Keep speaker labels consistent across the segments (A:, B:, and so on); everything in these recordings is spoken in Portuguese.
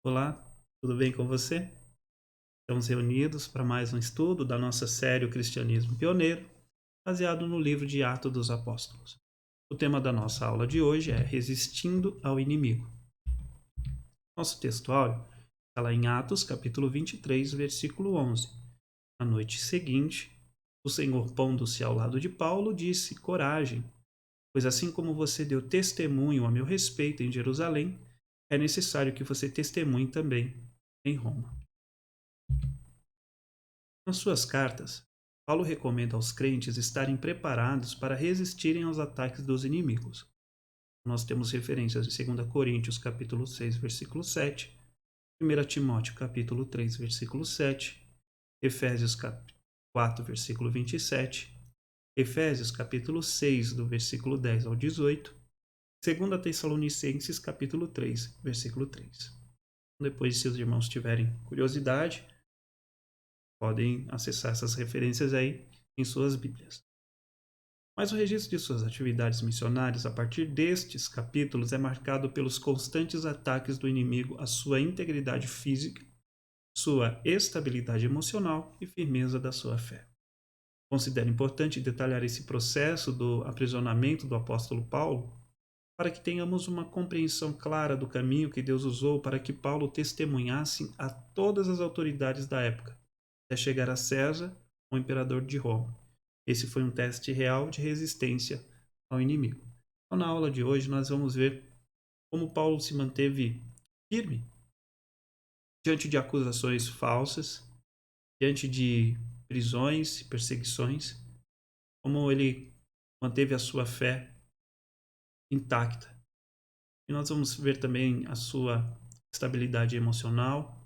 A: Olá, tudo bem com você? Estamos reunidos para mais um estudo da nossa série O Cristianismo Pioneiro, baseado no livro de Atos dos Apóstolos. O tema da nossa aula de hoje é Resistindo ao Inimigo. Nosso textuário está lá em Atos, capítulo 23, versículo 11. Na noite seguinte, o Senhor, pondo-se ao lado de Paulo, disse: Coragem, pois assim como você deu testemunho a meu respeito em Jerusalém, é necessário que você testemunhe também em Roma. Nas suas cartas, Paulo recomenda aos crentes estarem preparados para resistirem aos ataques dos inimigos. Nós temos referências em 2 Coríntios, capítulo 6, versículo 7, 1 Timóteo, capítulo 3, versículo 7, Efésios, capítulo 4, versículo 27, Efésios, capítulo 6, do versículo 10 ao 18, 2 Tessalonicenses, capítulo 3, versículo 3. Depois, se os irmãos tiverem curiosidade, podem acessar essas referências aí em suas Bíblias. Mas o registro de suas atividades missionárias a partir destes capítulos é marcado pelos constantes ataques do inimigo à sua integridade física, sua estabilidade emocional e firmeza da sua fé. Considero importante detalhar esse processo do aprisionamento do apóstolo Paulo para que tenhamos uma compreensão clara do caminho que Deus usou para que Paulo testemunhasse a todas as autoridades da época, até chegar a César, o imperador de Roma. Esse foi um teste real de resistência ao inimigo. Então, na aula de hoje, nós vamos ver como Paulo se manteve firme diante de acusações falsas, diante de prisões e perseguições, como ele manteve a sua fé intacta. E nós vamos ver também a sua estabilidade emocional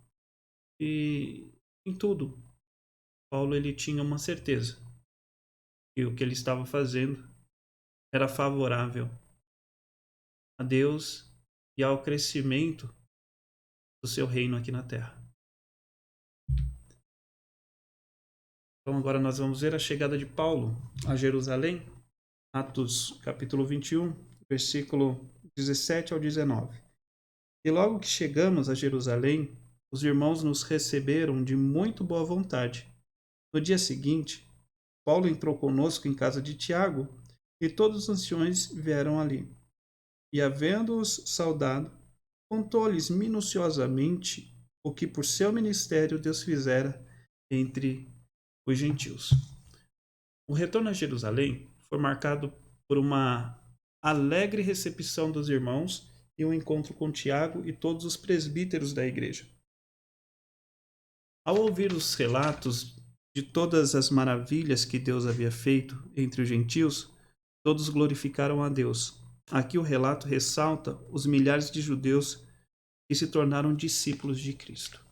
A: e em tudo. Paulo ele tinha uma certeza que o que ele estava fazendo era favorável a Deus e ao crescimento do seu reino aqui na terra. Então agora nós vamos ver a chegada de Paulo a Jerusalém, Atos capítulo 21, versículo 17 ao 19. E logo que chegamos a Jerusalém, os irmãos nos receberam de muito boa vontade. No dia seguinte, Paulo entrou conosco em casa de Tiago, e todos os anciões vieram ali. E havendo-os saudado, contou-lhes minuciosamente o que por seu ministério Deus fizera entre os gentios. O retorno a Jerusalém foi marcado por uma alegre recepção dos irmãos e um encontro com Tiago e todos os presbíteros da igreja. Ao ouvir os relatos de todas as maravilhas que Deus havia feito entre os gentios, todos glorificaram a Deus. Aqui o relato ressalta os milhares de judeus que se tornaram discípulos de Cristo.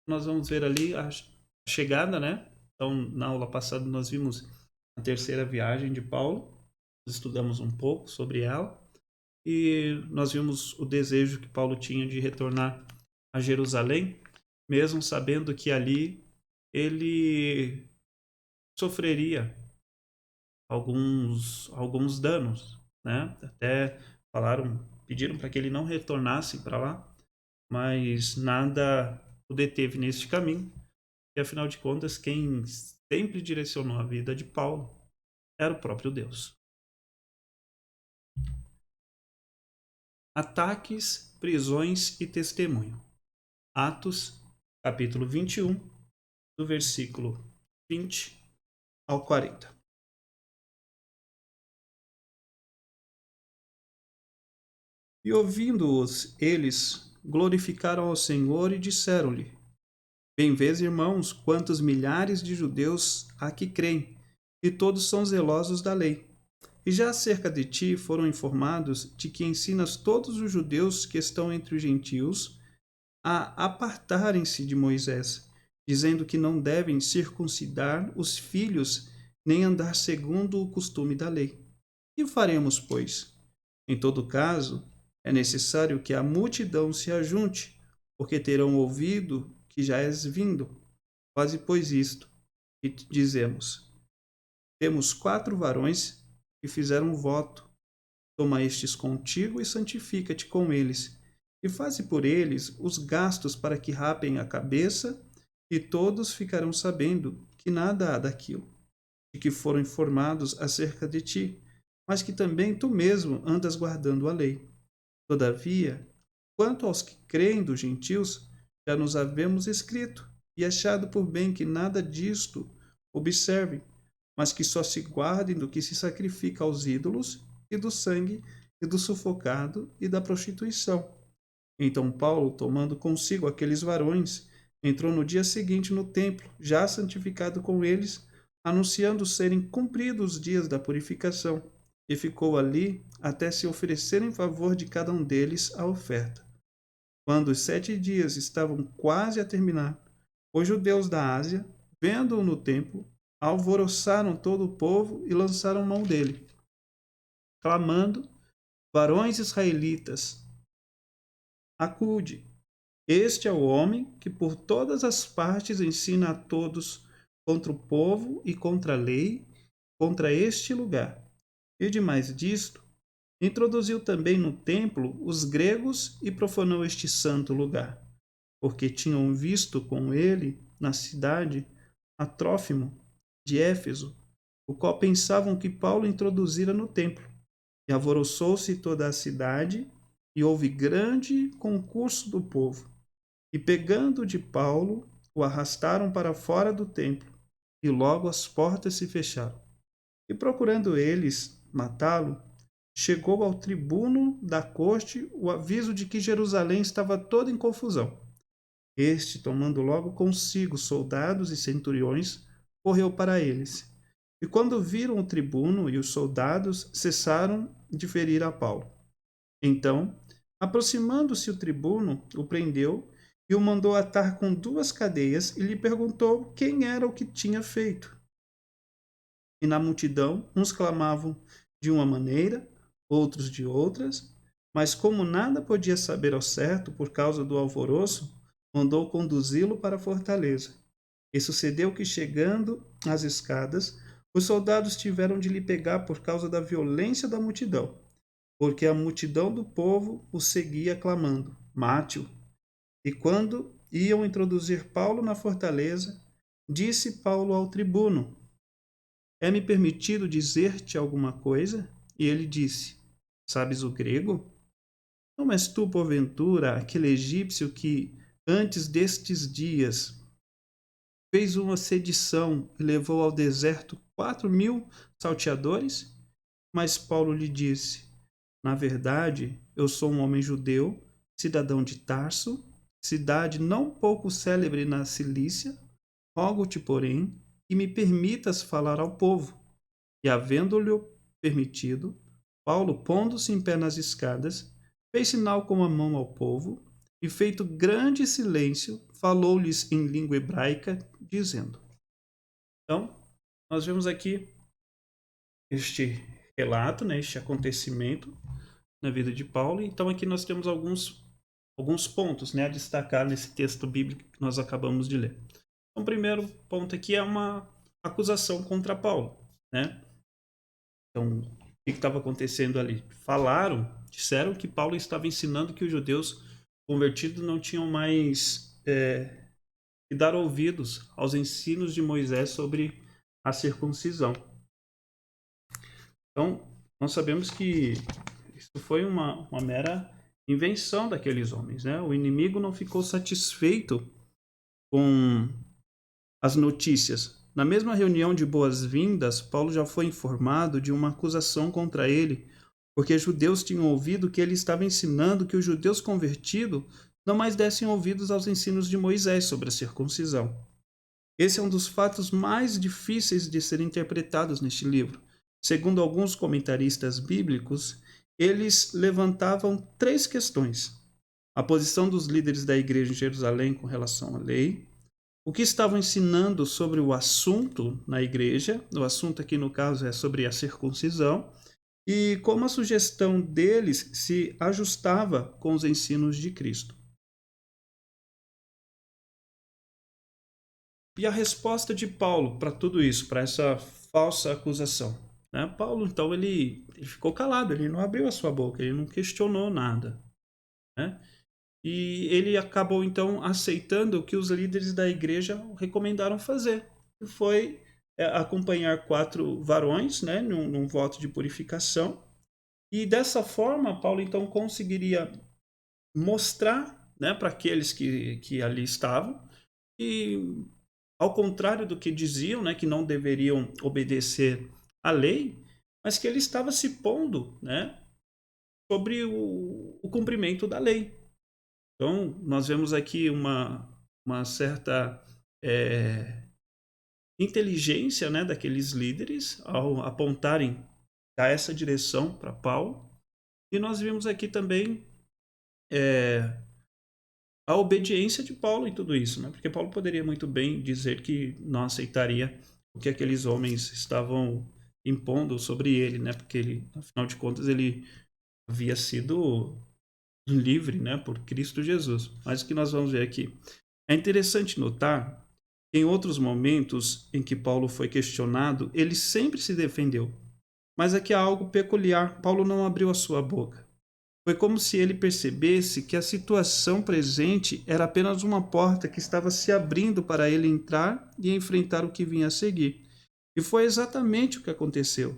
A: Nós vamos ver ali a chegada, né? Então, na aula passada nós vimos a terceira viagem de Paulo, nós estudamos um pouco sobre ela e nós vimos o desejo que Paulo tinha de retornar a Jerusalém, mesmo sabendo que ali ele sofreria alguns danos, né? Até pediram para que ele não retornasse para lá, mas nada o deteve neste caminho. E afinal de contas, quem sempre direcionou a vida de Paulo era o próprio Deus. Ataques, prisões e testemunho. Atos, capítulo 21, do versículo 20 ao 40. E ouvindo-os, eles glorificaram ao Senhor e disseram-lhe: Bem vês, irmãos, quantos milhares de judeus há que creem, e todos são zelosos da lei. E já acerca de ti foram informados de que ensinas todos os judeus que estão entre os gentios a apartarem-se de Moisés, dizendo que não devem circuncidar os filhos nem andar segundo o costume da lei. Que faremos, pois? Em todo caso, é necessário que a multidão se ajunte, porque terão ouvido que já és vindo. Faze, pois, isto, e dizemos: temos 4 varões que fizeram voto. Toma estes contigo e santifica-te com eles, e faze por eles os gastos para que rapem a cabeça, e todos ficarão sabendo que nada há daquilo, de que foram informados acerca de ti, mas que também tu mesmo andas guardando a lei. Todavia, quanto aos que creem dos gentios, já nos havemos escrito, e achado por bem que nada disto observem, mas que só se guardem do que se sacrifica aos ídolos, e do sangue, e do sufocado, e da prostituição. Então Paulo, tomando consigo aqueles varões, entrou no dia seguinte no templo, já santificado com eles, anunciando serem cumpridos os dias da purificação, e ficou ali até se oferecer em favor de cada um deles a oferta. Quando os 7 dias estavam quase a terminar, os judeus da Ásia, vendo-o no templo, alvoroçaram todo o povo e lançaram mão dele, clamando: Varões israelitas, acude! Este é o homem que por todas as partes ensina a todos contra o povo e contra a lei, contra este lugar. E demais disto, introduziu também no templo os gregos e profanou este santo lugar, porque tinham visto com ele, na cidade, a Trófimo, de Éfeso, o qual pensavam que Paulo introduzira no templo. E alvoroçou-se toda a cidade, e houve grande concurso do povo. E pegando de Paulo, o arrastaram para fora do templo, e logo as portas se fecharam. E procurando eles matá-lo, chegou ao tribuno da corte o aviso de que Jerusalém estava toda em confusão. Este, tomando logo consigo soldados e centuriões, correu para eles. E quando viram o tribuno e os soldados, cessaram de ferir a Paulo. Então, aproximando-se o tribuno, o prendeu e o mandou atar com 2 cadeias e lhe perguntou quem era o que tinha feito. E na multidão, uns clamavam de uma maneira, outros de outras, mas como nada podia saber ao certo por causa do alvoroço, mandou conduzi-lo para a fortaleza. E sucedeu que, chegando às escadas, os soldados tiveram de lhe pegar por causa da violência da multidão, porque a multidão do povo o seguia clamando: Mate-o! E quando iam introduzir Paulo na fortaleza, disse Paulo ao tribuno: É-me permitido dizer-te alguma coisa? E ele disse: Sabes o grego? Não és tu, porventura, aquele egípcio que, antes destes dias, fez uma sedição e levou ao deserto 4.000 salteadores? Mas Paulo lhe disse: Na verdade, eu sou um homem judeu, cidadão de Tarso, cidade não pouco célebre na Cilícia. Rogo-te, porém, que me permitas falar ao povo. E, havendo-lhe permitido, Paulo, pondo-se em pé nas escadas, fez sinal com a mão ao povo, e, feito grande silêncio, falou-lhes em língua hebraica, dizendo. Então, nós vemos aqui este relato, né, este acontecimento na vida de Paulo. Então, aqui nós temos alguns pontos, né, a destacar nesse texto bíblico que nós acabamos de ler. Então, o primeiro ponto aqui é uma acusação contra Paulo, né? Então, o que estava acontecendo ali? Disseram que Paulo estava ensinando que os judeus convertidos não tinham mais que dar ouvidos aos ensinos de Moisés sobre a circuncisão. Então, nós sabemos que isso foi uma mera invenção daqueles homens, né? O inimigo não ficou satisfeito com as notícias. Na mesma reunião de boas-vindas, Paulo já foi informado de uma acusação contra ele, porque judeus tinham ouvido que ele estava ensinando que os judeus convertidos não mais dessem ouvidos aos ensinos de Moisés sobre a circuncisão. Esse é um dos fatos mais difíceis de serem interpretados neste livro. Segundo alguns comentaristas bíblicos, eles levantavam 3 questões: a posição dos líderes da igreja em Jerusalém com relação à lei, o que estavam ensinando sobre o assunto na igreja, o assunto aqui no caso é sobre a circuncisão, e como a sugestão deles se ajustava com os ensinos de Cristo. E a resposta de Paulo para tudo isso, para essa falsa acusação? Né? Paulo, então, ele ficou calado, ele não abriu a sua boca, ele não questionou nada. Né? e ele acabou então aceitando o que os líderes da igreja recomendaram fazer, que foi acompanhar 4 varões, né, num voto de purificação, e dessa forma Paulo então conseguiria mostrar, né, para aqueles que ali estavam, e ao contrário do que diziam, né, que não deveriam obedecer à lei, mas que ele estava se pondo, né, sobre o cumprimento da lei. Então, nós vemos aqui uma certa inteligência, né, daqueles líderes ao apontarem a essa direção para Paulo. E nós vimos aqui também a obediência de Paulo em tudo isso, né? Porque Paulo poderia muito bem dizer que não aceitaria o que aqueles homens estavam impondo sobre ele, né? Porque ele, afinal de contas, ele havia sido livre, né, por Cristo Jesus. Mas o que nós vamos ver aqui? É interessante notar que em outros momentos em que Paulo foi questionado, ele sempre se defendeu. Mas aqui há algo peculiar, Paulo não abriu a sua boca. Foi como se ele percebesse que a situação presente era apenas uma porta que estava se abrindo para ele entrar e enfrentar o que vinha a seguir. E foi exatamente o que aconteceu.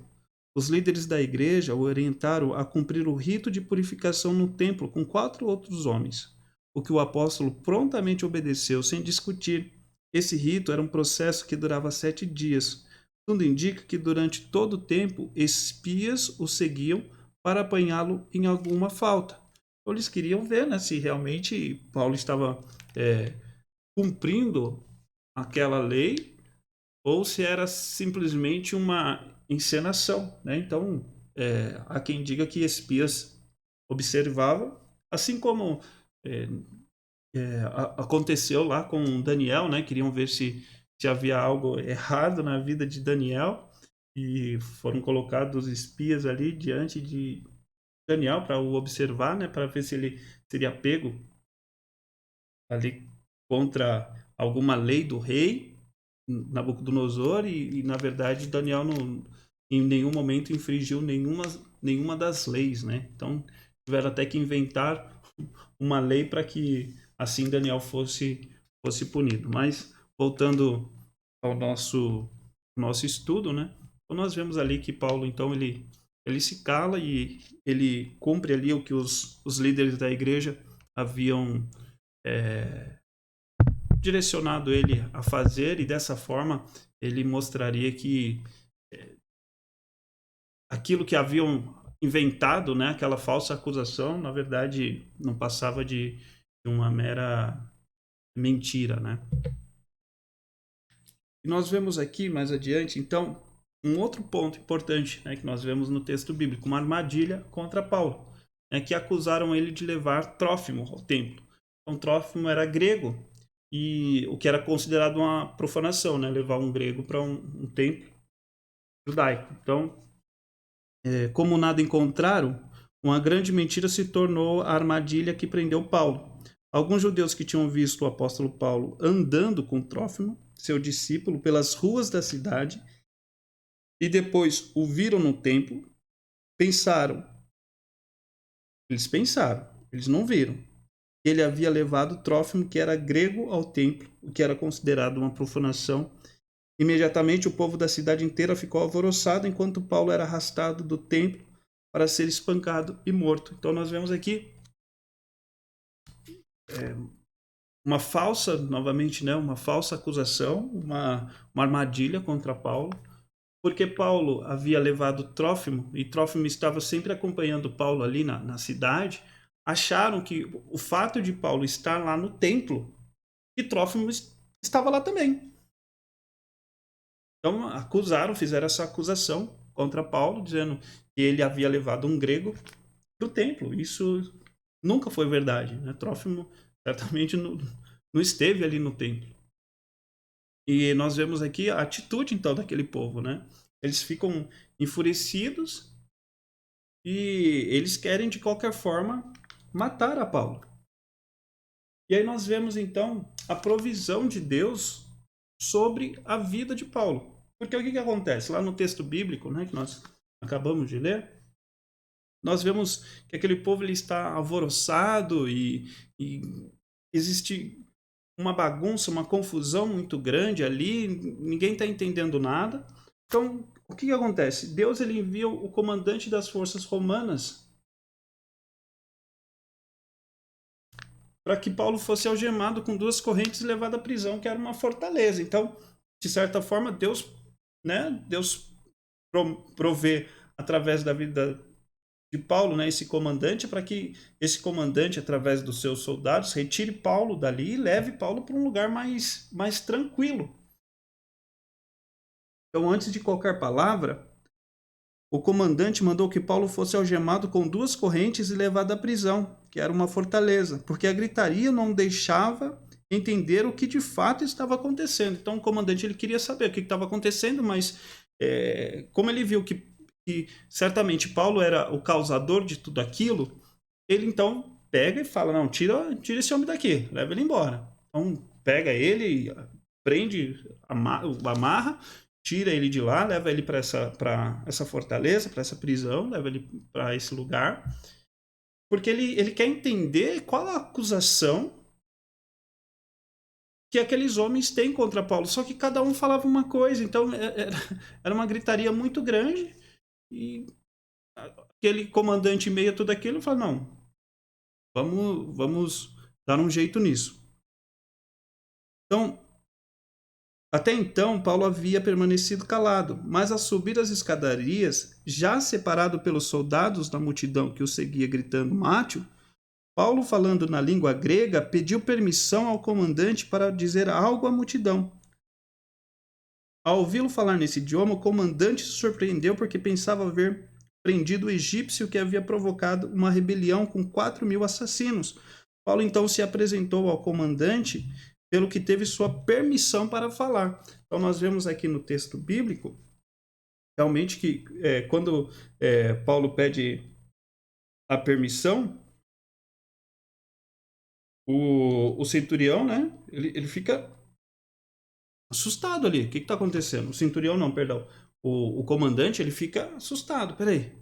A: Os líderes da igreja o orientaram a cumprir o rito de purificação no templo com 4 outros homens, o que o apóstolo prontamente obedeceu sem discutir. Esse rito era um processo que durava 7 dias. Tudo indica que durante todo o tempo espias o seguiam para apanhá-lo em alguma falta. Então, eles queriam ver, né, se realmente Paulo estava cumprindo aquela lei ou se era simplesmente uma encenação, né? Então, há quem diga que espias observavam, assim como é, aconteceu lá com Daniel, né? Queriam ver se havia algo errado na vida de Daniel e foram colocados espias ali diante de Daniel para o observar, né? Para ver se ele seria pego ali contra alguma lei do rei Nabucodonosor e na verdade Daniel não, em nenhum momento infringiu nenhuma das leis, né? Então tiveram até que inventar uma lei para que assim Daniel fosse punido. Mas voltando ao nosso estudo, né? Então nós vemos ali que Paulo então ele se cala e ele cumpre ali o que os líderes da igreja haviam direcionado ele a fazer, e dessa forma ele mostraria que aquilo que haviam inventado, né, aquela falsa acusação, na verdade não passava de uma mera mentira, né? E nós vemos aqui mais adiante, então, um outro ponto importante, né, que nós vemos no texto bíblico, uma armadilha contra Paulo, né, que acusaram ele de levar Trófimo ao templo. Então, Trófimo era grego, e o que era considerado uma profanação, né, levar um grego para um templo judaico. Então, como nada encontraram, uma grande mentira se tornou a armadilha que prendeu Paulo. Alguns judeus que tinham visto o apóstolo Paulo andando com Trófimo, seu discípulo, pelas ruas da cidade, e depois o viram no templo, pensaram, eles não viram, que ele havia levado Trófimo, que era grego, ao templo, o que era considerado uma profanação. Imediatamente o povo da cidade inteira ficou alvoroçado enquanto Paulo era arrastado do templo para ser espancado e morto. Então nós vemos aqui uma falsa, novamente, né, uma falsa acusação, uma armadilha contra Paulo, porque Paulo havia levado Trófimo, e Trófimo estava sempre acompanhando Paulo ali na cidade. Acharam que o fato de Paulo estar lá no templo, que Trófimo estava lá também. Então acusaram, fizeram essa acusação contra Paulo, dizendo que ele havia levado um grego para o templo. Isso nunca foi verdade, né? Trófimo certamente não esteve ali no templo. E nós vemos aqui a atitude então daquele povo, né? Eles ficam enfurecidos e eles querem de qualquer forma matar a Paulo. E aí nós vemos então a provisão de Deus sobre a vida de Paulo. Porque o que acontece? Lá no texto bíblico, né, que nós acabamos de ler, nós vemos que aquele povo ele está alvoroçado e existe uma bagunça, uma confusão muito grande ali, ninguém está entendendo nada. Então, o que acontece? Deus ele envia o comandante das forças romanas para que Paulo fosse algemado com 2 correntes e levado à prisão, que era uma fortaleza. Então, de certa forma, Deus provê através da vida de Paulo, né, esse comandante, para que esse comandante, através dos seus soldados, retire Paulo dali e leve Paulo para um lugar mais tranquilo. Então, antes de qualquer palavra, o comandante mandou que Paulo fosse algemado com 2 correntes e levado à prisão, que era uma fortaleza, porque a gritaria não deixava entender o que de fato estava acontecendo. Então, o comandante ele queria saber o que estava acontecendo, mas como ele viu que certamente Paulo era o causador de tudo aquilo, ele então pega e fala: não, tira esse homem daqui, leva ele embora. Então, pega ele, prende, amarra, tira ele de lá, leva ele para essa fortaleza, para essa prisão, leva ele para esse lugar, porque ele quer entender qual a acusação que aqueles homens têm contra Paulo. Só que cada um falava uma coisa, então era uma gritaria muito grande e aquele comandante em meio a tudo aquilo fala: não, vamos dar um jeito nisso. Então, até então, Paulo havia permanecido calado, mas ao subir as escadarias, já separado pelos soldados da multidão que o seguia gritando mátio, Paulo, falando na língua grega, pediu permissão ao comandante para dizer algo à multidão. Ao ouvi-lo falar nesse idioma, o comandante se surpreendeu porque pensava haver prendido o egípcio que havia provocado uma rebelião com 4.000 assassinos. Paulo então se apresentou ao comandante, pelo que teve sua permissão para falar. Então nós vemos aqui no texto bíblico, realmente que quando Paulo pede a permissão, o centurião, né, ele fica assustado ali. O que está acontecendo? O centurião não, perdão. O comandante, ele fica assustado. Peraí,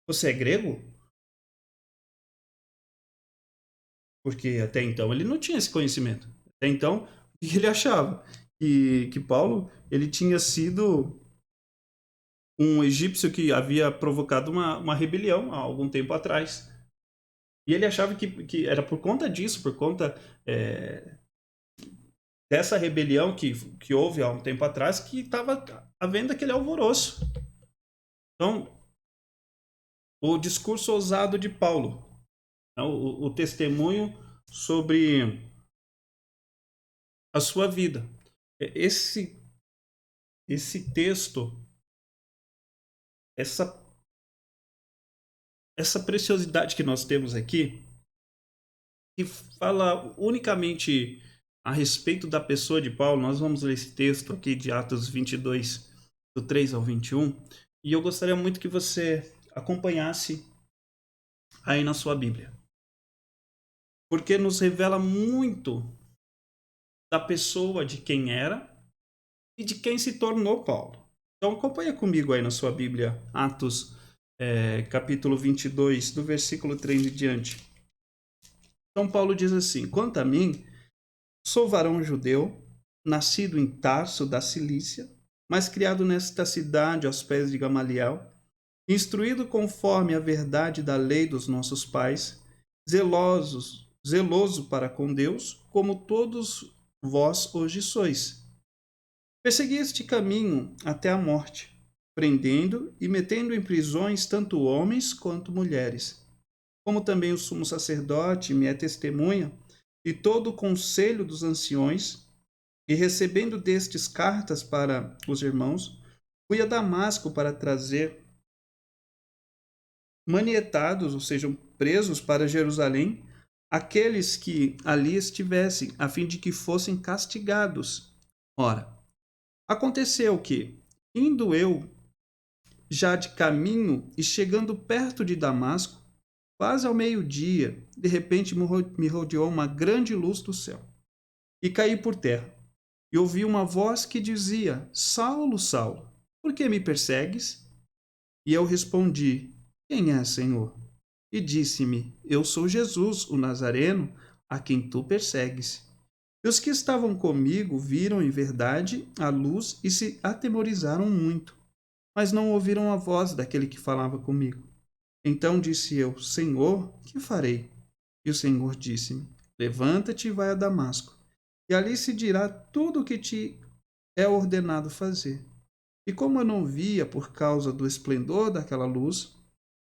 A: você é grego? Porque até então ele não tinha esse conhecimento. Até então, o que ele achava? Que Paulo ele tinha sido um egípcio que havia provocado uma rebelião há algum tempo atrás. E ele achava que era por conta disso, por conta dessa rebelião que houve há um tempo atrás, que estava havendo aquele alvoroço. Então, o discurso ousado de Paulo, né, o testemunho sobre a sua vida. Esse texto, essa preciosidade que nós temos aqui, que fala unicamente a respeito da pessoa de Paulo. Nós vamos ler esse texto aqui de Atos 22, do 3 ao 21, e eu gostaria muito que você acompanhasse aí na sua Bíblia, porque nos revela muito da pessoa, de quem era e de quem se tornou Paulo. Então acompanha comigo aí na sua Bíblia, Atos capítulo 22, do versículo 3 em diante. Então Paulo diz assim: quanto a mim, sou varão judeu, nascido em Tarso da Cilícia, mas criado nesta cidade aos pés de Gamaliel, instruído conforme a verdade da lei dos nossos pais, zeloso para com Deus, como todos vós hoje sois. Persegui este caminho até a morte, prendendo e metendo em prisões tanto homens quanto mulheres, como também o sumo sacerdote me é testemunha, e todo o conselho dos anciões, e recebendo destes cartas para os irmãos, fui a Damasco para trazer manietados, ou seja, presos para Jerusalém, aqueles que ali estivessem, a fim de que fossem castigados. Ora, aconteceu que, indo eu já de caminho e chegando perto de Damasco, quase ao meio-dia, de repente me rodeou uma grande luz do céu. E caí por terra. E ouvi uma voz que dizia: Saulo, Saulo, por que me persegues? E eu respondi: Quem é, Senhor? E disse-me: Eu sou Jesus, o Nazareno, a quem tu persegues. E os que estavam comigo viram em verdade a luz e se atemorizaram muito, mas não ouviram a voz daquele que falava comigo. Então disse eu: Senhor, que farei? E o Senhor disse-me: Levanta-te e vai a Damasco, e ali se dirá tudo o que te é ordenado fazer. E como eu não via por causa do esplendor daquela luz,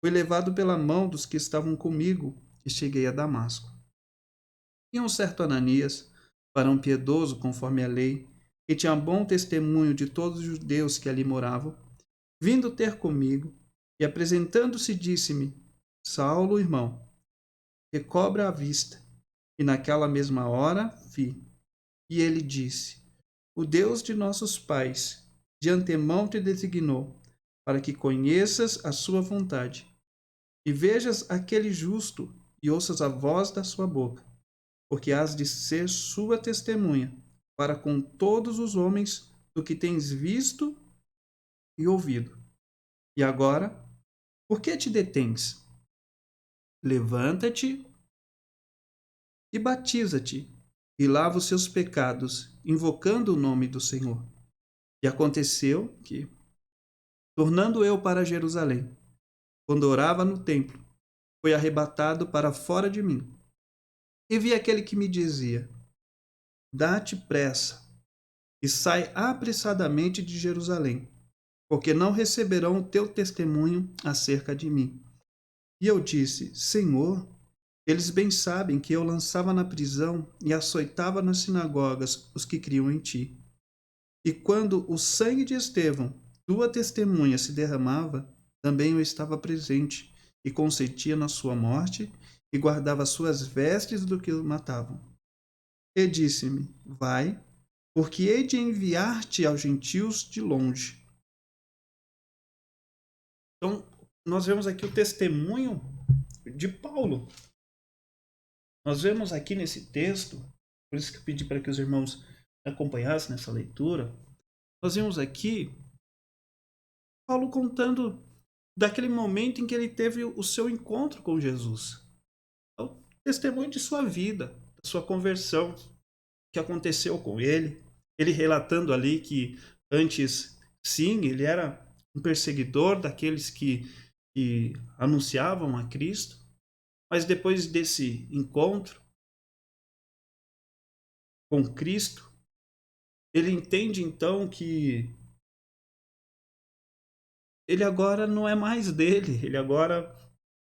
A: fui levado pela mão dos que estavam comigo e cheguei a Damasco. E um certo Ananias, varão piedoso conforme a lei, que tinha bom testemunho de todos os judeus que ali moravam, vindo ter comigo e apresentando-se, disse-me: Saulo, irmão, recobra a vista. E naquela mesma hora vi. E ele disse: O Deus de nossos pais de antemão te designou para que conheças a sua vontade e vejas aquele justo e ouças a voz da sua boca, porque hás de ser sua testemunha para com todos os homens do que tens visto e ouvido. E agora, por que te detens? Levanta-te e batiza-te e lava os seus pecados, invocando o nome do Senhor. E aconteceu que, tornando eu para Jerusalém, quando orava no templo, foi arrebatado para fora de mim. E vi aquele que me dizia: Dá-te pressa e sai apressadamente de Jerusalém, porque não receberão o teu testemunho acerca de mim. E eu disse: Senhor, eles bem sabem que eu lançava na prisão e açoitava nas sinagogas os que criam em ti. E quando o sangue de Estevão, tua testemunha, se derramava, também eu estava presente e consentia na sua morte e guardava as suas vestes do que o matavam. E disse-me: Vai, porque hei de enviar-te aos gentios de longe. Então, nós vemos aqui o testemunho de Paulo. Nós vemos aqui nesse texto, por isso que eu pedi para que os irmãos acompanhassem nessa leitura, nós vemos aqui Paulo contando daquele momento em que ele teve o seu encontro com Jesus. É o testemunho de sua vida, da sua conversão, que aconteceu com ele. Ele relatando ali que antes, sim, ele era um perseguidor daqueles que anunciavam a Cristo, mas depois desse encontro com Cristo, ele entende então que ele agora não é mais dele, ele agora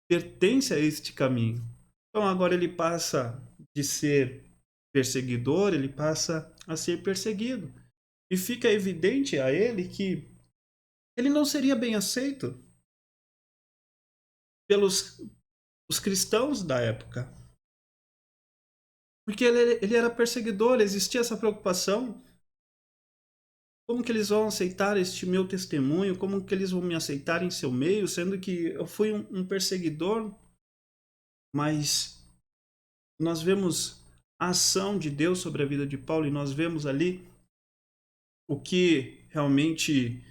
A: pertence a este caminho. Então agora ele passa de ser perseguidor, ele passa a ser perseguido. E fica evidente a ele que ele não seria bem aceito pelos os cristãos da época. Porque ele era perseguidor, existia essa preocupação. Como que eles vão aceitar este meu testemunho? Como que eles vão me aceitar em seu meio, sendo que eu fui um perseguidor? Mas nós vemos a ação de Deus sobre a vida de Paulo e nós vemos ali o que realmente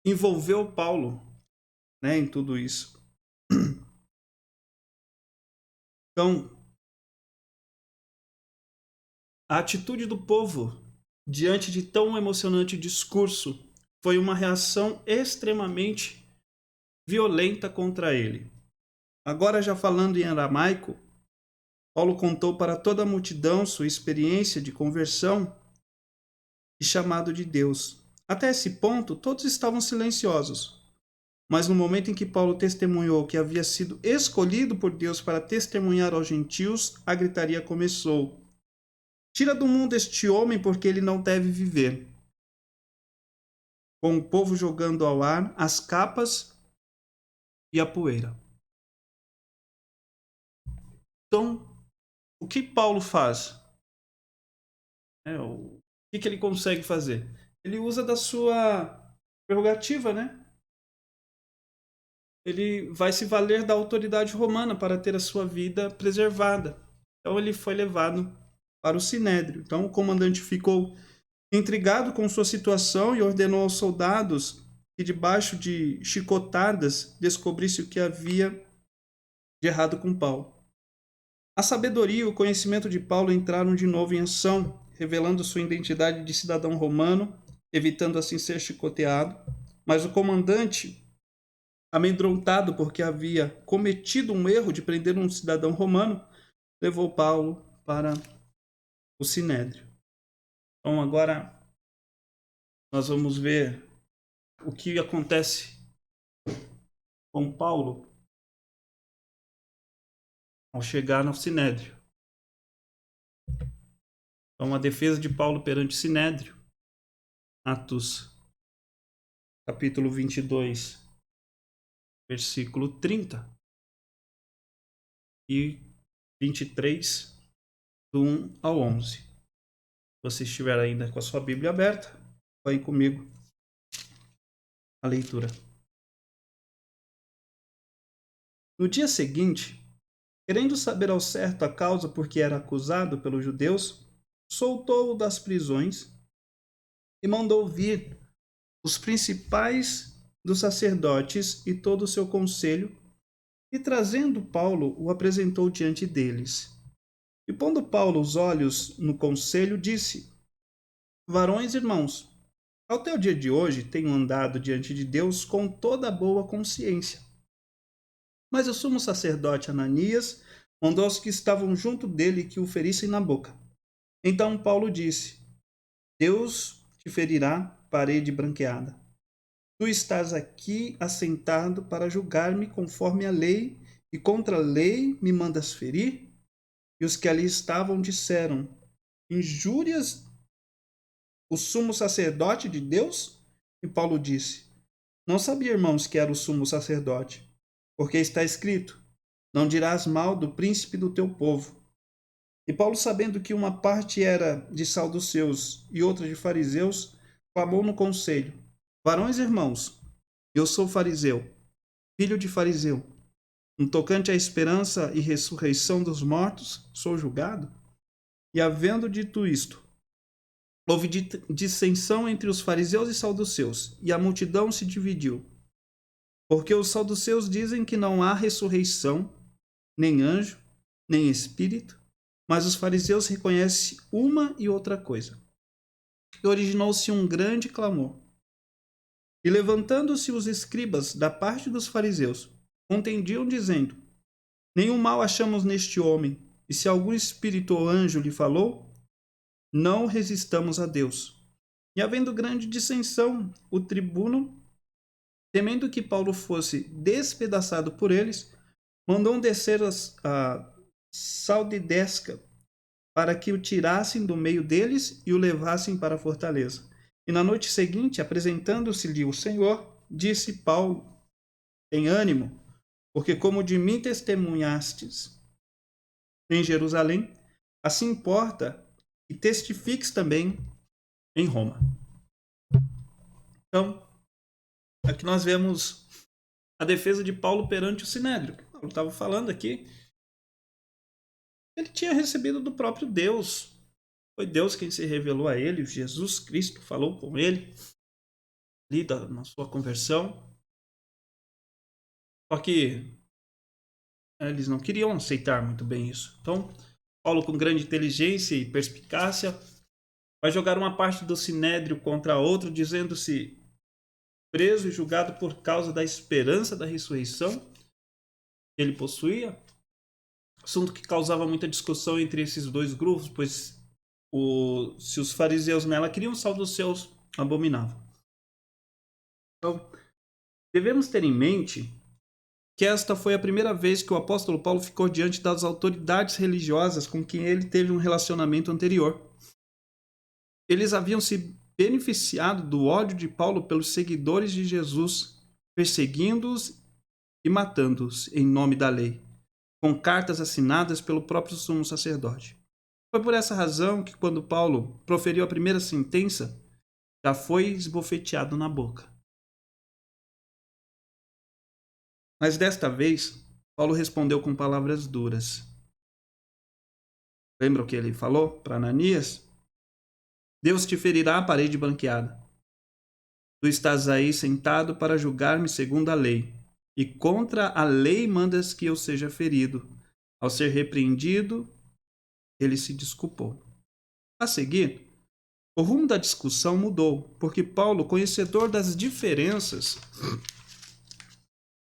A: envolveu Paulo, né, em tudo isso. Então, a atitude do povo diante de tão emocionante discurso foi uma reação extremamente violenta contra ele. Agora, já falando em aramaico, Paulo contou para toda a multidão sua experiência de conversão e chamado de Deus. Até esse ponto, todos estavam silenciosos. Mas no momento em que Paulo testemunhou que havia sido escolhido por Deus para testemunhar aos gentios, a gritaria começou: Tira do mundo este homem, porque ele não deve viver. Com o povo jogando ao ar as capas e a poeira. Então, o que Paulo faz? O que ele consegue fazer? Ele usa da sua prerrogativa, né? Ele vai se valer da autoridade romana para ter a sua vida preservada. Então ele foi levado para o Sinédrio. Então o comandante ficou intrigado com sua situação e ordenou aos soldados que debaixo de chicotadas descobrisse o que havia de errado com Paulo. A sabedoria e o conhecimento de Paulo entraram de novo em ação, revelando sua identidade de cidadão romano, evitando assim ser chicoteado. Mas o comandante, amedrontado porque havia cometido um erro de prender um cidadão romano, levou Paulo para o Sinédrio. Então agora nós vamos ver o que acontece com Paulo ao chegar no Sinédrio. Então, a defesa de Paulo perante o Sinédrio, Atos capítulo 22, versículo 30 e 23, do 1 ao 11. Se você estiver ainda com a sua Bíblia aberta, vai comigo a leitura. No dia seguinte, querendo saber ao certo a causa por que era acusado pelos judeus, soltou-o das prisões e mandou vir os principais dos sacerdotes e todo o seu conselho, e trazendo Paulo, o apresentou diante deles. E pondo Paulo os olhos no conselho, disse: Varões irmãos, até o dia de hoje tenho andado diante de Deus com toda a boa consciência. Mas o sumo sacerdote Ananias mandou aos que estavam junto dele que o ferissem na boca. Então Paulo disse: Deus te ferirá, parede branqueada. Tu estás aqui assentado para julgar-me conforme a lei, e contra a lei me mandas ferir? E os que ali estavam disseram: Injúrias o sumo sacerdote de Deus? E Paulo disse: Não sabia, irmãos, que era o sumo sacerdote, porque está escrito: Não dirás mal do príncipe do teu povo. E Paulo, sabendo que uma parte era de saduceus e outra de fariseus, clamou no conselho: Varões irmãos, eu sou fariseu, filho de fariseu. No tocante à esperança e ressurreição dos mortos, sou julgado? E havendo dito isto, houve dissensão entre os fariseus e saduceus, e a multidão se dividiu. Porque os saduceus dizem que não há ressurreição, nem anjo, nem espírito, mas os fariseus reconhecem uma e outra coisa. E originou-se um grande clamor. E levantando-se os escribas da parte dos fariseus, contendiam dizendo: Nenhum mal achamos neste homem, e se algum espírito ou anjo lhe falou, não resistamos a Deus. E havendo grande dissensão, o tribuno, temendo que Paulo fosse despedaçado por eles, mandou descer a Saudidesca para que o tirassem do meio deles e o levassem para a fortaleza. E na noite seguinte, apresentando-se-lhe o Senhor, disse Paulo: Tem ânimo, porque como de mim testemunhastes em Jerusalém, assim importa que testifiques também em Roma. Então, aqui nós vemos a defesa de Paulo perante o Sinédrio. Paulo estava falando aqui, ele tinha recebido do próprio Deus. Foi Deus quem se revelou a ele, Jesus Cristo falou com ele ali na sua conversão. Só que eles não queriam aceitar muito bem isso. Então, Paulo, com grande inteligência e perspicácia, vai jogar uma parte do Sinédrio contra a outra, dizendo-se preso e julgado por causa da esperança da ressurreição que ele possuía. Assunto que causava muita discussão entre esses dois grupos, pois se os fariseus nela queriam, os saduceus abominavam. Então, devemos ter em mente que esta foi a primeira vez que o apóstolo Paulo ficou diante das autoridades religiosas com quem ele teve um relacionamento anterior. Eles haviam se beneficiado do ódio de Paulo pelos seguidores de Jesus, perseguindo-os e matando-os em nome da lei, com cartas assinadas pelo próprio sumo sacerdote. Foi por essa razão que, quando Paulo proferiu a primeira sentença, já foi esbofeteado na boca. Mas desta vez, Paulo respondeu com palavras duras. Lembra o que ele falou para Ananias? Deus te ferirá a parede branqueada. Tu estás aí sentado para julgar-me segundo a lei, e contra a lei mandas que eu seja ferido. Ao ser repreendido, ele se desculpou. A seguir, o rumo da discussão mudou, porque Paulo, conhecedor das diferenças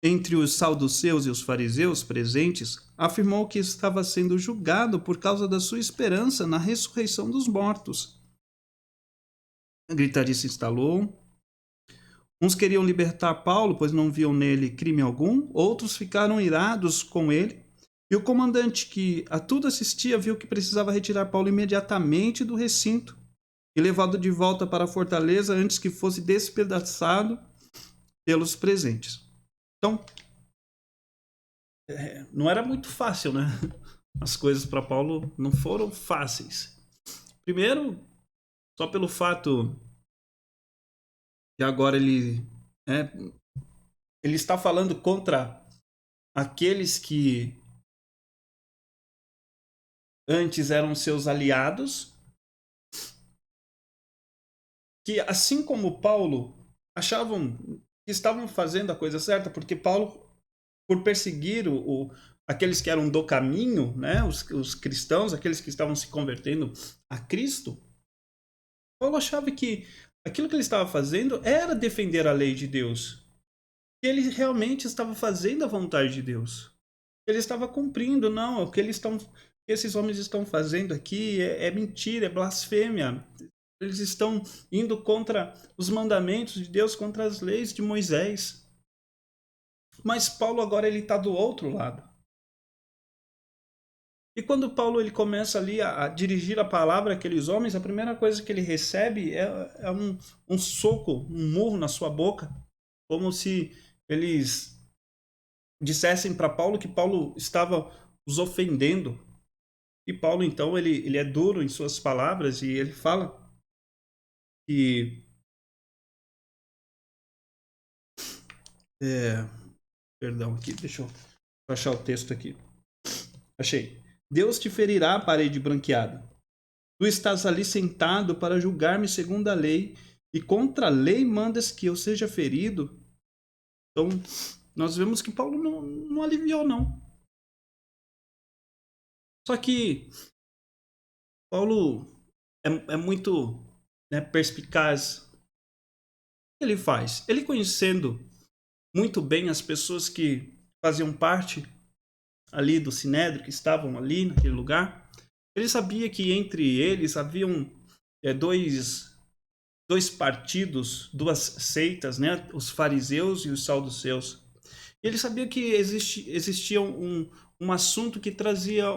A: entre os saduceus e os fariseus presentes, afirmou que estava sendo julgado por causa da sua esperança na ressurreição dos mortos. A gritaria se instalou. Uns queriam libertar Paulo, pois não viam nele crime algum, outros ficaram irados com ele, e o comandante, que a tudo assistia, viu que precisava retirar Paulo imediatamente do recinto e levá-lo de volta para a fortaleza antes que fosse despedaçado pelos presentes. Então, não era muito fácil, né? As coisas para Paulo não foram fáceis. Primeiro, só pelo fato de agora ele está falando contra aqueles que antes eram seus aliados, que assim como Paulo achavam que estavam fazendo a coisa certa, porque Paulo, por perseguir aqueles que eram do caminho, né, os cristãos, aqueles que estavam se convertendo a Cristo, Paulo achava que aquilo que ele estava fazendo era defender a lei de Deus. Que ele realmente estava fazendo a vontade de Deus. Ele estava cumprindo, não, o que esses homens estão fazendo aqui é mentira, é blasfêmia. Eles estão indo contra os mandamentos de Deus, contra as leis de Moisés. Mas Paulo agora ele está do outro lado. E quando Paulo ele começa ali a dirigir a palavra àqueles homens, a primeira coisa que ele recebe é um soco, um murro na sua boca, como se eles dissessem para Paulo que Paulo estava os ofendendo. E Paulo, então, ele é duro em suas palavras e ele fala que... perdão, aqui, deixa eu achar o texto aqui. Achei. Deus te ferirá a parede branqueada. Tu estás ali sentado para julgar-me segundo a lei, e contra a lei mandas que eu seja ferido. Então, nós vemos que Paulo não aliviou, não. Só que Paulo é muito, né, perspicaz. O que ele faz? Ele, conhecendo muito bem as pessoas que faziam parte ali do Sinédrio, que estavam ali naquele lugar, ele sabia que entre eles haviam dois partidos, duas seitas, né? Os fariseus e os saduceus. E ele sabia que existia um assunto que trazia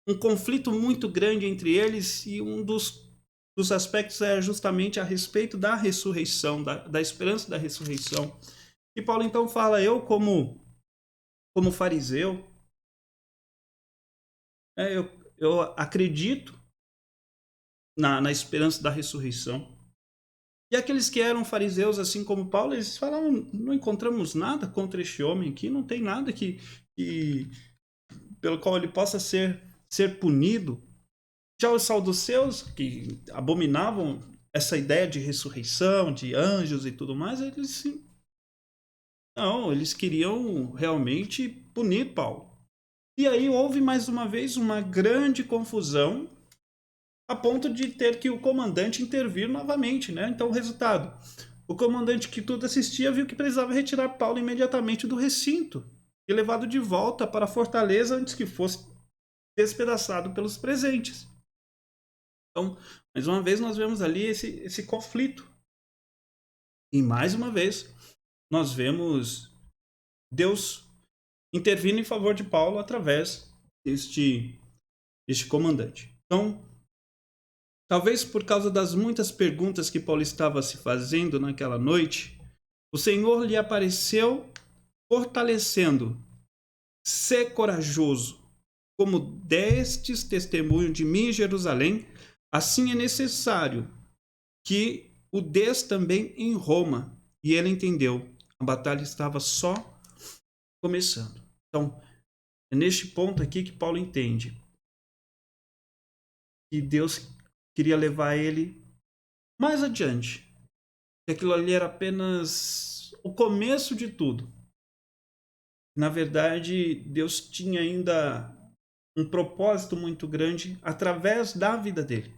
A: um conflito muito grande entre eles, e um dos aspectos é justamente a respeito da ressurreição, da esperança da ressurreição. E Paulo então fala, eu como fariseu, eu acredito na esperança da ressurreição. E aqueles que eram fariseus, assim como Paulo, eles falavam, não encontramos nada contra este homem aqui, não tem nada que pelo qual ele possa ser punido. Já os saduceus, que abominavam essa ideia de ressurreição, de anjos e tudo mais, eles queriam realmente punir Paulo. E aí houve mais uma vez uma grande confusão, a ponto de ter que o comandante intervir novamente, né? Então, o resultado: o comandante, que tudo assistia, viu que precisava retirar Paulo imediatamente do recinto e levado de volta para a fortaleza antes que fosse despedaçado pelos presentes. Então, mais uma vez, nós vemos ali esse conflito. E mais uma vez, nós vemos Deus intervindo em favor de Paulo através deste comandante. Então, talvez por causa das muitas perguntas que Paulo estava se fazendo naquela noite, o Senhor lhe apareceu fortalecendo. Sê corajoso, como destes testemunho de mim em Jerusalém, assim é necessário que o des também em Roma. E ele entendeu, a batalha estava só começando. Então, é neste ponto aqui que Paulo entende que Deus queria levar ele mais adiante. que aquilo ali era apenas o começo de tudo. Na verdade, Deus tinha ainda um propósito muito grande através da vida dele.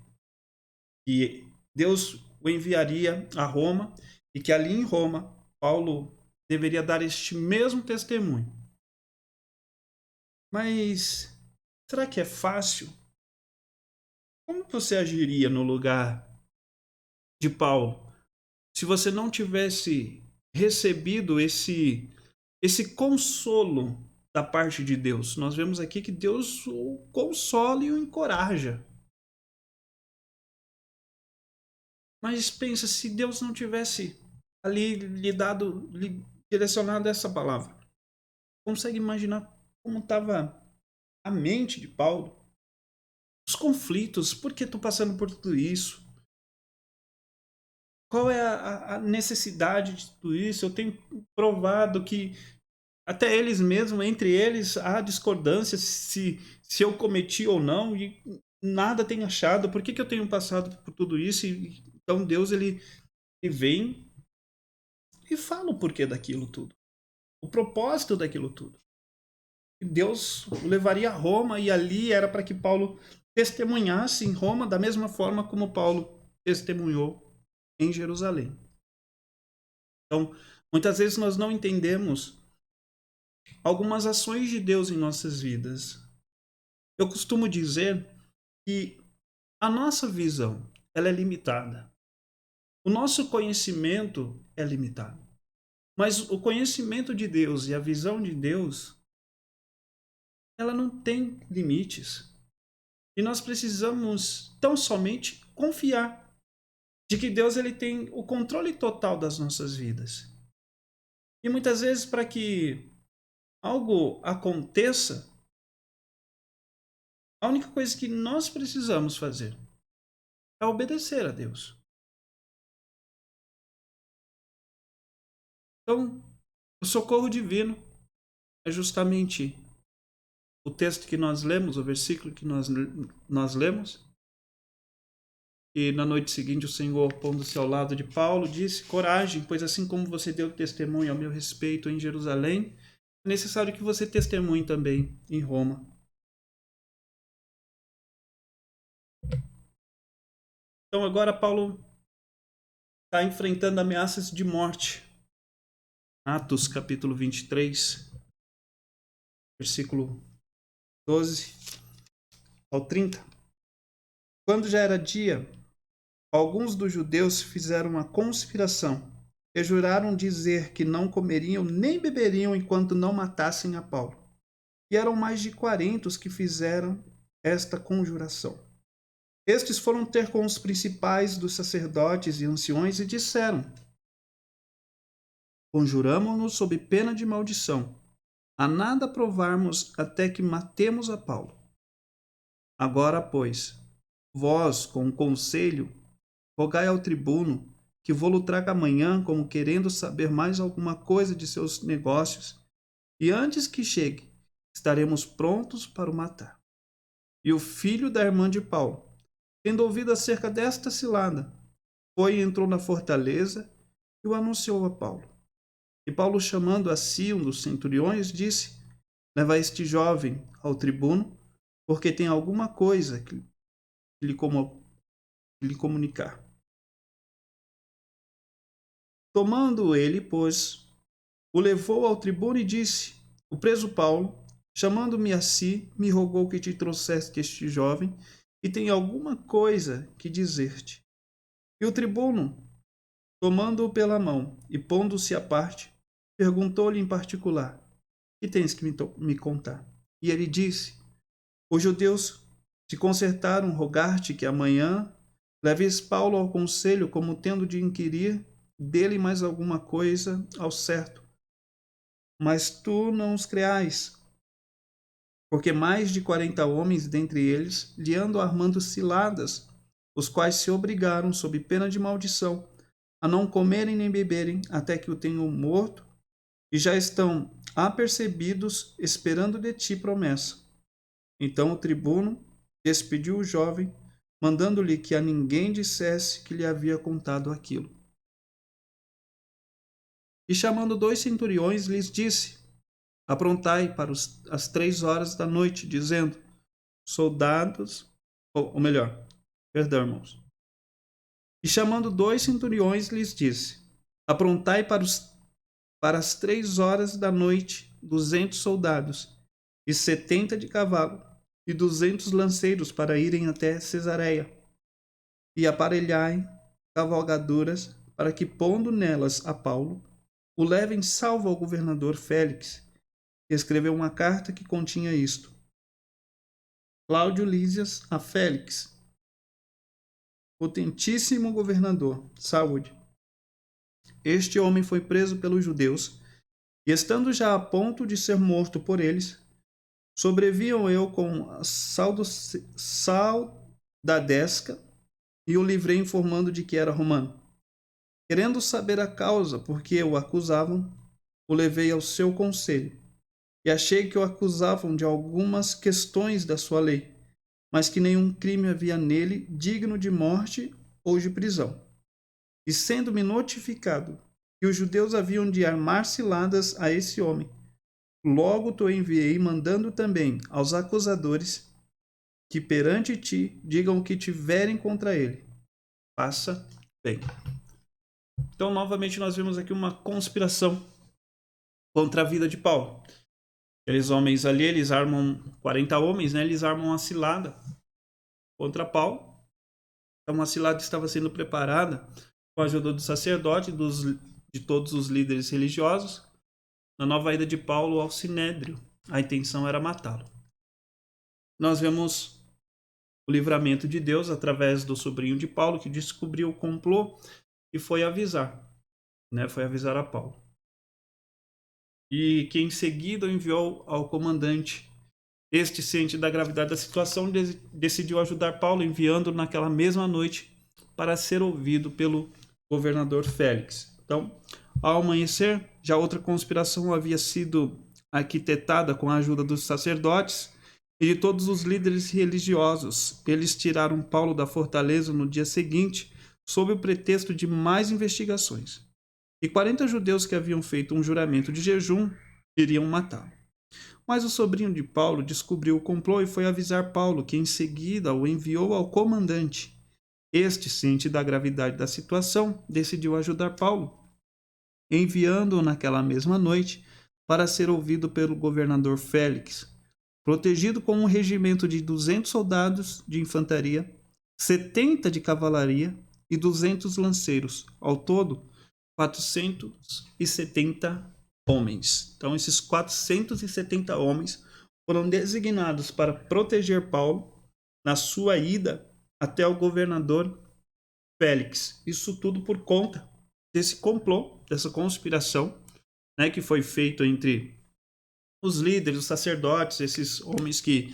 A: E Deus o enviaria a Roma e que ali em Roma, Paulo deveria dar este mesmo testemunho. Mas será que é fácil? Como você agiria no lugar de Paulo se você não tivesse recebido esse consolo da parte de Deus? Nós vemos aqui que Deus o consola e o encoraja. Mas pensa, se Deus não tivesse ali lhe direcionado essa palavra. Consegue imaginar como estava a mente de Paulo? Os conflitos, por que estou passando por tudo isso? Qual é a necessidade de tudo isso? Eu tenho provado que até eles mesmos, entre eles, há discordância se eu cometi ou não, e nada tem achado. Por que eu tenho passado por tudo isso? E, então Deus ele vem e fala o porquê daquilo tudo. O propósito daquilo tudo. Deus o levaria a Roma e ali era para que Paulo testemunhasse em Roma da mesma forma como Paulo testemunhou em Jerusalém. Então, muitas vezes nós não entendemos algumas ações de Deus em nossas vidas. Eu costumo dizer que a nossa visão ela é limitada. O nosso conhecimento é limitado. Mas o conhecimento de Deus e a visão de Deus, ela não tem limites. E nós precisamos tão somente confiar de que Deus ele tem o controle total das nossas vidas. E muitas vezes para que algo aconteça, a única coisa que nós precisamos fazer é obedecer a Deus. Então, o socorro divino é justamente o texto que nós lemos, o versículo que nós lemos. E na noite seguinte o Senhor, pondo-se ao lado de Paulo, disse: coragem, pois assim como você deu testemunho ao meu respeito em Jerusalém, é necessário que você testemunhe também em Roma. Então agora Paulo está enfrentando ameaças de morte. Atos capítulo 23, versículo 12 ao 30. Quando já era dia, alguns dos judeus fizeram uma conspiração e juraram dizer que não comeriam nem beberiam enquanto não matassem a Paulo. E eram mais de 40 os que fizeram esta conjuração. Estes foram ter com os principais dos sacerdotes e anciões e disseram: conjuramo-nos sob pena de maldição, a nada provarmos até que matemos a Paulo. Agora, pois, vós, com o conselho, rogai ao tribuno que vô-lo traga amanhã, como querendo saber mais alguma coisa de seus negócios, e antes que chegue, estaremos prontos para o matar. E o filho da irmã de Paulo, tendo ouvido acerca desta cilada, foi e entrou na fortaleza e o anunciou a Paulo. E Paulo, chamando a si um dos centuriões, disse: leva este jovem ao tribuno, porque tem alguma coisa que lhe comunicar. Tomando ele, pois, o levou ao tribuno e disse: o preso Paulo, chamando-me a si, me rogou que te trouxesse este jovem, e tem alguma coisa que dizer-te. E o tribuno, tomando-o pela mão e pondo-se à parte, perguntou-lhe em particular: que tens que me contar? E ele disse: os judeus se concertaram rogar-te que amanhã leves Paulo ao conselho, como tendo de inquirir dele mais alguma coisa ao certo. Mas tu não os creais, porque mais de 40 homens dentre eles lhe andam armando ciladas, os quais se obrigaram, sob pena de maldição, a não comerem nem beberem até que o tenham morto, e já estão apercebidos, esperando de ti promessa. Então o tribuno despediu o jovem, mandando-lhe que a ninguém dissesse que lhe havia contado aquilo. E chamando 2 centuriões, lhes disse: aprontai para as 3 horas da noite, dizendo: soldados, ou melhor, perdão, irmãos. E chamando 2 centuriões, lhes disse: aprontai para as 3 horas da noite 200 soldados, e 70 de cavalo, e 200 lanceiros para irem até Cesareia, e aparelhai cavalgaduras, para que, pondo nelas a Paulo, o levem salvo ao governador Félix, que escreveu uma carta que continha isto: Cláudio Lísias a Félix, potentíssimo governador, saúde. Este homem foi preso pelos judeus, e estando já a ponto de ser morto por eles, sobreviam eu com saudadesca e o livrei informando de que era romano. Querendo saber a causa por que o acusavam, o levei ao seu conselho, e achei que o acusavam de algumas questões da sua lei, mas que nenhum crime havia nele digno de morte ou de prisão. E sendo-me notificado que os judeus haviam de armar ciladas a esse homem, logo te enviei, mandando também aos acusadores que perante ti digam o que tiverem contra ele. Faça bem. Então, novamente, nós vemos aqui uma conspiração contra a vida de Paulo. Aqueles homens ali, eles armam 40 homens, né? Eles armam uma cilada contra Paulo. Então, a cilada estava sendo preparada com a ajuda do sacerdote, de todos os líderes religiosos, na nova ida de Paulo ao Sinédrio. A intenção era matá-lo. Nós vemos o livramento de Deus através do sobrinho de Paulo, que descobriu o complô e foi avisar, né? Foi avisar a Paulo. E que em seguida enviou ao comandante. Este, ciente da gravidade da situação, decidiu ajudar Paulo, enviando-o naquela mesma noite para ser ouvido pelo governador Félix. Então, ao amanhecer, já outra conspiração havia sido arquitetada com a ajuda dos sacerdotes e de todos os líderes religiosos. Eles tiraram Paulo da fortaleza no dia seguinte, sob o pretexto de mais investigações. E 40 judeus que haviam feito um juramento de jejum iriam matá-lo. Mas o sobrinho de Paulo descobriu o complô e foi avisar Paulo, que em seguida o enviou ao comandante. Este, ciente da gravidade da situação, decidiu ajudar Paulo, enviando-o naquela mesma noite para ser ouvido pelo governador Félix, protegido com um regimento de 200 soldados de infantaria, 70 de cavalaria e 200 lanceiros, ao todo 470 homens. Então, esses 470 homens foram designados para proteger Paulo na sua ida até o governador Félix. Isso tudo por conta desse complô, dessa conspiração, né, que foi feito entre os líderes, os sacerdotes, esses homens que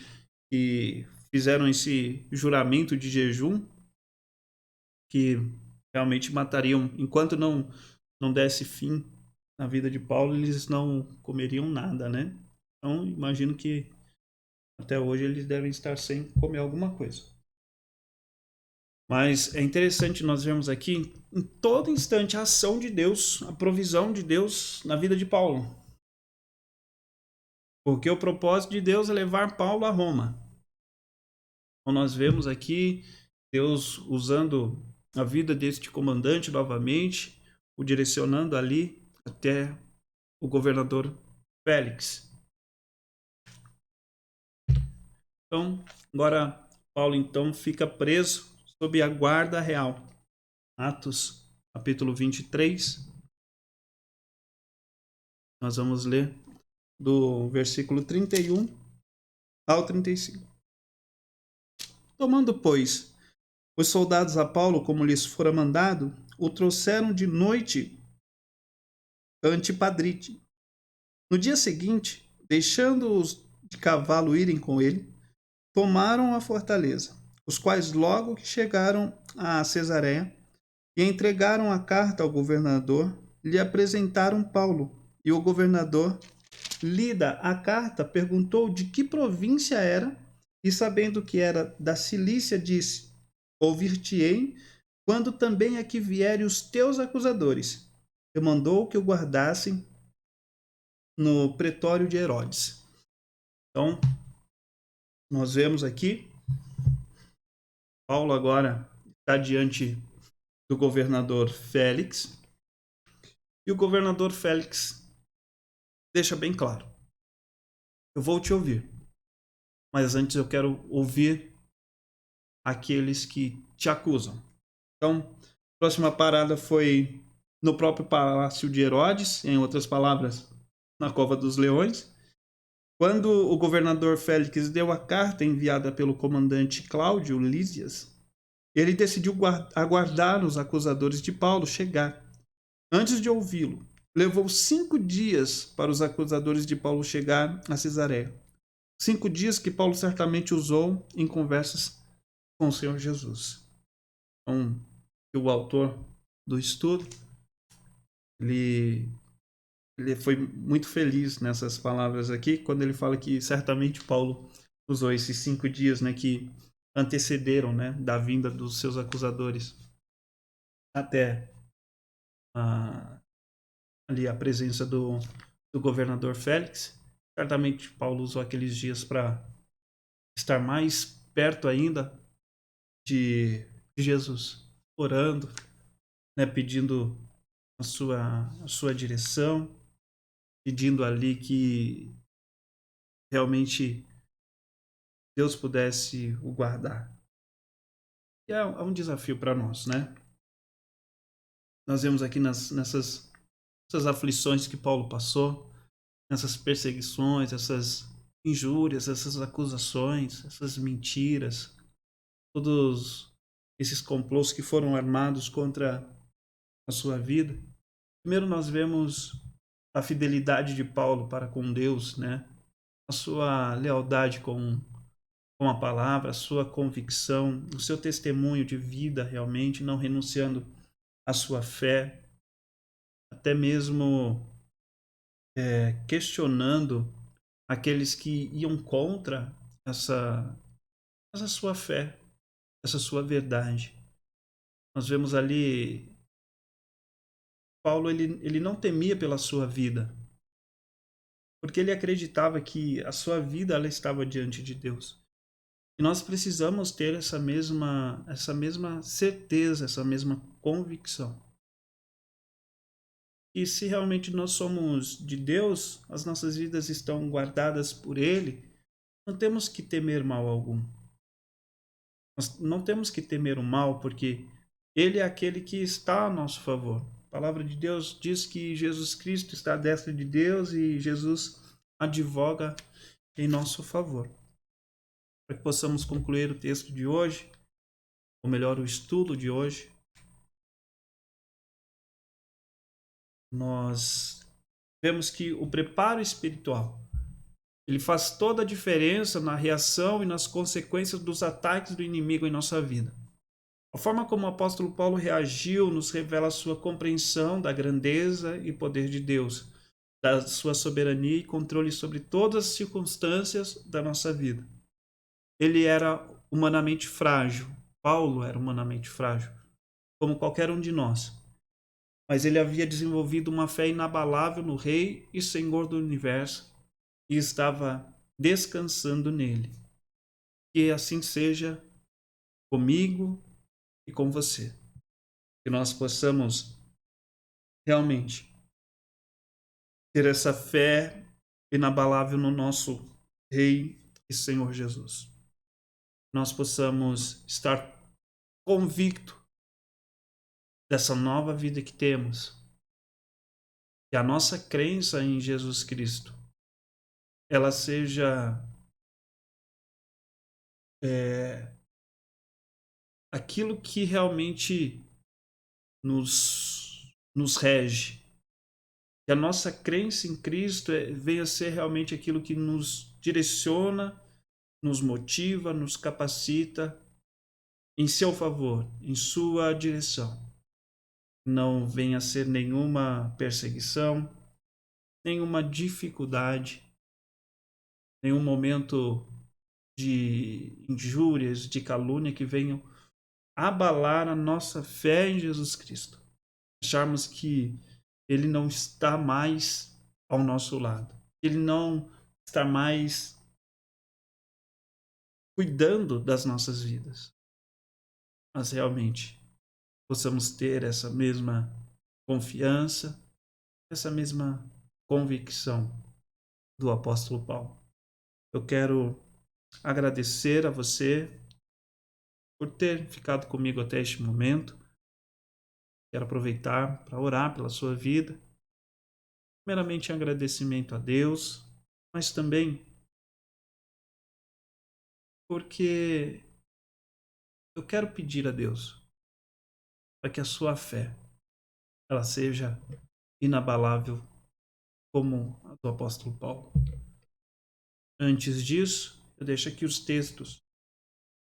A: fizeram esse juramento de jejum, que realmente matariam, enquanto não desse fim na vida de Paulo, eles não comeriam nada, né? Então, imagino que até hoje eles devem estar sem comer alguma coisa. Mas é interessante nós vermos aqui, em todo instante, a ação de Deus, a provisão de Deus na vida de Paulo. Porque o propósito de Deus é levar Paulo a Roma. Então, nós vemos aqui Deus usando a vida deste comandante novamente, o direcionando ali até o governador Félix. Então, agora Paulo então fica preso sob a guarda real. Atos, capítulo 23. Nós vamos ler do versículo 31 ao 35. Tomando, pois, os soldados a Paulo, como lhes fora mandado, o trouxeram de noite ante Padrite. No dia seguinte, deixando-os de cavalo irem com ele, tomaram a fortaleza, os quais logo que chegaram a Cesareia e entregaram a carta ao governador, lhe apresentaram Paulo, e o governador, lida a carta, perguntou de que província era, e sabendo que era da Cilícia, disse: ouvir-te-ei quando também aqui vierem os teus acusadores, demandou que o guardassem no pretório de Herodes. Então, nós vemos aqui, Paulo agora está diante do governador Félix, e o governador Félix deixa bem claro: eu vou te ouvir, mas antes eu quero ouvir aqueles que te acusam. Então, a próxima parada foi no próprio palácio de Herodes, em outras palavras, na Cova dos Leões. Quando o governador Félix deu a carta enviada pelo comandante Cláudio Lísias, ele decidiu aguardar os acusadores de Paulo chegar. Antes de ouvi-lo, levou 5 dias para os acusadores de Paulo chegar a Cesareia. 5 dias que Paulo certamente usou em conversas com o Senhor Jesus. Então, o autor do estudo, ele foi muito feliz nessas palavras aqui, quando ele fala que certamente Paulo usou esses 5 dias, né, que antecederam, né, da vinda dos seus acusadores até ali a presença do governador Félix. Certamente Paulo usou aqueles dias para estar mais perto ainda de Jesus, orando, né, pedindo a sua direção, pedindo ali que realmente Deus pudesse o guardar. E é um desafio para nós, né? Nós vemos aqui nessas aflições que Paulo passou, nessas perseguições, essas injúrias, essas acusações, essas mentiras, todos esses complôs que foram armados contra a sua vida. Primeiro nós vemos a fidelidade de Paulo para com Deus, né? A sua lealdade com a palavra, a sua convicção, o seu testemunho de vida realmente, não renunciando à sua fé, até mesmo questionando aqueles que iam contra essa sua fé, essa sua verdade. Nós vemos ali Paulo, ele não temia pela sua vida, porque ele acreditava que a sua vida ela estava diante de Deus. E nós precisamos ter essa mesma certeza, essa mesma convicção. E se realmente nós somos de Deus, as nossas vidas estão guardadas por Ele, não temos que temer mal algum. Nós não temos que temer o mal, porque Ele é aquele que está a nosso favor. A palavra de Deus diz que Jesus Cristo está à destra de Deus e Jesus advoga em nosso favor. Para que possamos concluir o texto de hoje, ou melhor, o estudo de hoje, nós vemos que o preparo espiritual ele faz toda a diferença na reação e nas consequências dos ataques do inimigo em nossa vida. A forma como o apóstolo Paulo reagiu nos revela a sua compreensão da grandeza e poder de Deus, da sua soberania e controle sobre todas as circunstâncias da nossa vida. Ele era humanamente frágil, Paulo era humanamente frágil, como qualquer um de nós. Mas ele havia desenvolvido uma fé inabalável no Rei e Senhor do Universo e estava descansando nele. Que assim seja comigo e com você. Que nós possamos realmente ter essa fé inabalável no nosso Rei e Senhor Jesus. Nós possamos estar convicto dessa nova vida que temos. Que a nossa crença em Jesus Cristo ela seja aquilo que realmente nos rege. Que a nossa crença em Cristo venha a ser realmente aquilo que nos direciona, nos motiva, nos capacita em seu favor, em sua direção. Não venha a ser nenhuma perseguição, nenhuma dificuldade, nenhum momento de injúrias, de calúnia que venham abalar a nossa fé em Jesus Cristo. Acharmos que Ele não está mais ao nosso lado. Ele não está mais cuidando das nossas vidas. Mas realmente possamos ter essa mesma confiança, essa mesma convicção do apóstolo Paulo. Eu quero agradecer a você por ter ficado comigo até este momento. Quero aproveitar para orar pela sua vida. Primeiramente, em agradecimento a Deus, mas também porque eu quero pedir a Deus para que a sua fé ela seja inabalável como a do apóstolo Paulo. Antes disso, eu deixo aqui os textos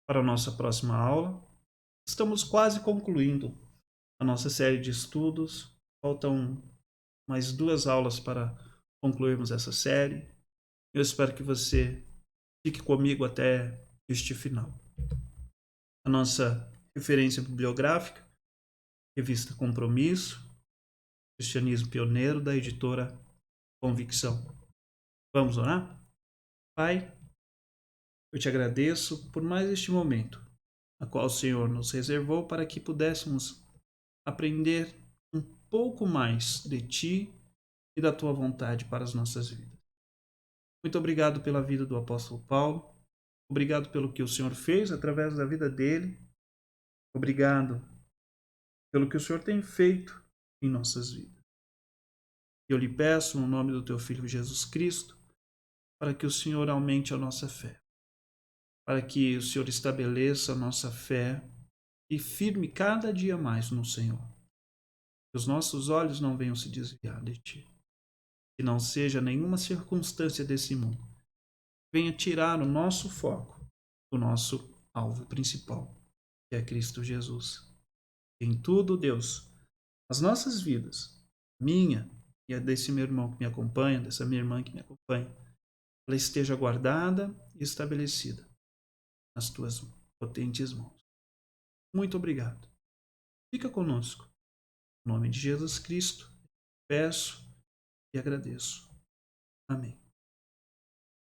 A: para a nossa próxima aula. Estamos quase concluindo a nossa série de estudos. Faltam mais 2 aulas para concluirmos essa série. Eu espero que você fique comigo até este final. A nossa referência bibliográfica, revista Compromisso, Cristianismo Pioneiro, da editora Convicção. Vamos orar? Pai, eu te agradeço por mais este momento, a qual o Senhor nos reservou para que pudéssemos aprender um pouco mais de Ti e da Tua vontade para as nossas vidas. Muito obrigado pela vida do apóstolo Paulo. Obrigado pelo que o Senhor fez através da vida dele. Obrigado pelo que o Senhor tem feito em nossas vidas. Eu lhe peço, no nome do Teu Filho Jesus Cristo, para que o Senhor aumente a nossa fé, para que o Senhor estabeleça a nossa fé e firme cada dia mais no Senhor. Que os nossos olhos não venham se desviar de Ti. Que não seja nenhuma circunstância desse mundo que venha tirar o nosso foco do nosso alvo principal, que é Cristo Jesus. Em tudo, Deus, as nossas vidas, minha e a desse meu irmão que me acompanha, dessa minha irmã que me acompanha, ela esteja guardada e estabelecida nas tuas potentes mãos. Muito obrigado. Fica conosco. Em nome de Jesus Cristo, peço e agradeço. Amém.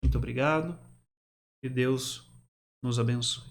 A: Muito obrigado. Que Deus nos abençoe.